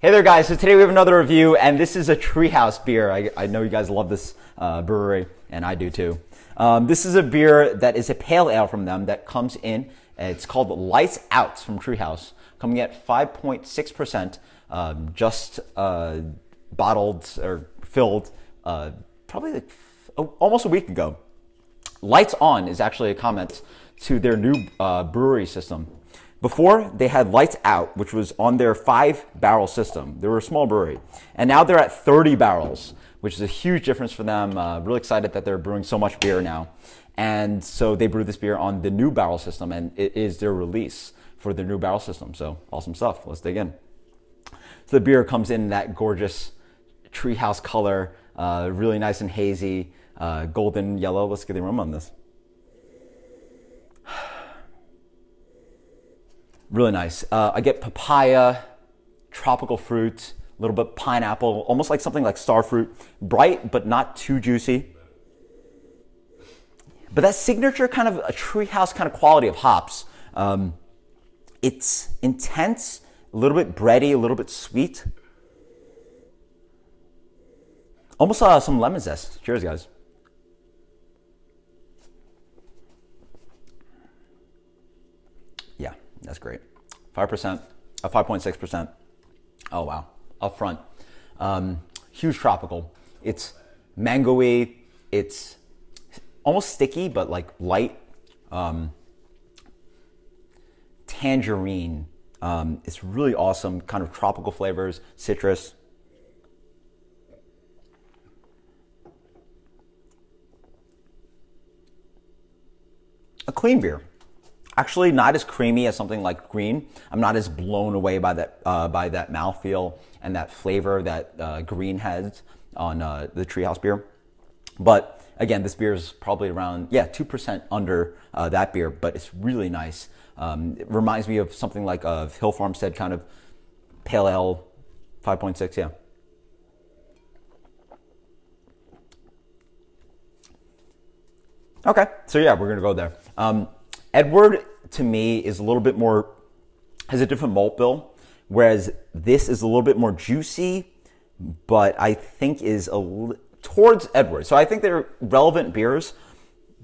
Hey there guys, so today we have another review and this is a Treehouse beer. I know you guys love this brewery and I do too. This is a beer that is a pale ale from them that comes in, it's called Lights Out from Treehouse, coming at 5.6%, just bottled or filled probably like almost a week ago. Lights On is actually a comment to their new brewery system. Before, they had Lights Out, which was on their 5-barrel system. They were a small brewery. And now they're at 30 barrels, which is a huge difference for them. Really excited that they're brewing so much beer now. And so they brew this beer on the new barrel system, and it is their release for the new barrel system. So awesome stuff. Let's dig in. So the beer comes in that gorgeous treehouse color, really nice and hazy, golden yellow. Let's get the aroma on this. Really nice. I get papaya, tropical fruit, a little bit pineapple, almost like something like star fruit. Bright, but not too juicy. But that signature kind of a treehouse kind of quality of hops. It's intense, a little bit bready, a little bit sweet. Almost some lemon zest. Cheers, guys. Yeah, that's great. 5%, 5.6%. Oh wow, up front. Huge tropical. It's mangoey. It's almost sticky, but like light. Tangerine. It's really awesome. Kind of tropical flavors, citrus. A clean beer. Actually, not as creamy as something like green. I'm not as blown away by that mouthfeel and that flavor that green has on the Treehouse beer. But again, this beer is probably around 2% under that beer, but it's really nice. It reminds me of something like a Hill Farmstead kind of pale ale, 5.6. Yeah. Okay, so yeah, we're gonna go there. Edward, to me, is a little bit more, has a different malt bill, whereas this is a little bit more juicy, but I think is towards Edward. So I think they're relevant beers,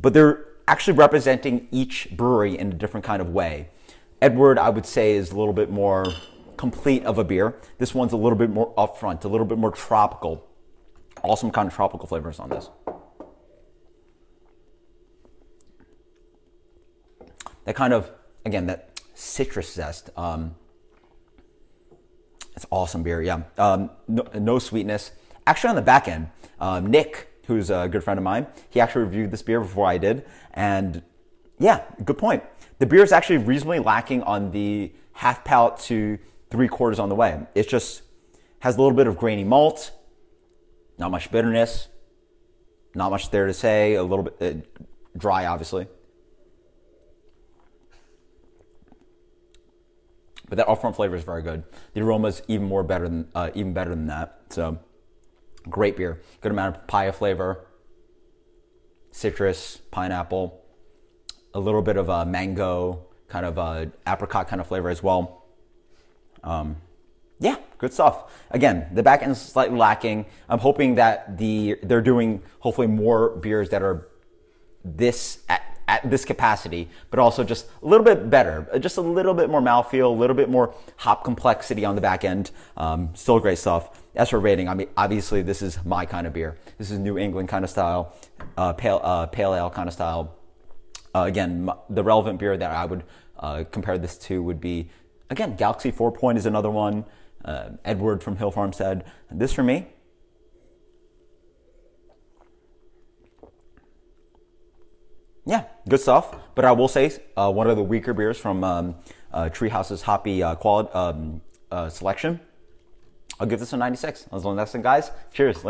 but they're actually representing each brewery in a different kind of way. Edward, I would say, is a little bit more complete of a beer. This one's a little bit more upfront, a little bit more tropical. Awesome kind of tropical flavors on this. That kind of, again, that citrus zest. It's awesome beer, yeah. No sweetness. Actually, on the back end, Nick, who's a good friend of mine, he actually reviewed this beer before I did. And yeah, good point. The beer is actually reasonably lacking on the half palate to 3/4 on the way. It just has a little bit of grainy malt, not much bitterness, not much there to say, a little bit dry, obviously. But that upfront flavor is very good. The aroma is even better than that. So, great beer. Good amount of papaya flavor, citrus, pineapple, a little bit of a mango, kind of apricot kind of flavor as well. Yeah, good stuff. Again, the back end is slightly lacking. I'm hoping that they're doing hopefully more beers that are this at this capacity, but also just a little bit better, just a little bit more mouthfeel, a little bit more hop complexity on the back end. Still great stuff. As for rating, I mean, obviously this is my kind of beer. This is New England kind of style, pale ale kind of style. Again, the relevant beer that I would compare this to would be, again, Galaxy 4 Point is another one. Edward from Hill Farmstead. And this for me, yeah, good stuff. But I will say one of the weaker beers from Treehouse's hoppy quality selection. I'll give this a 96. That was the next one, guys. Cheers.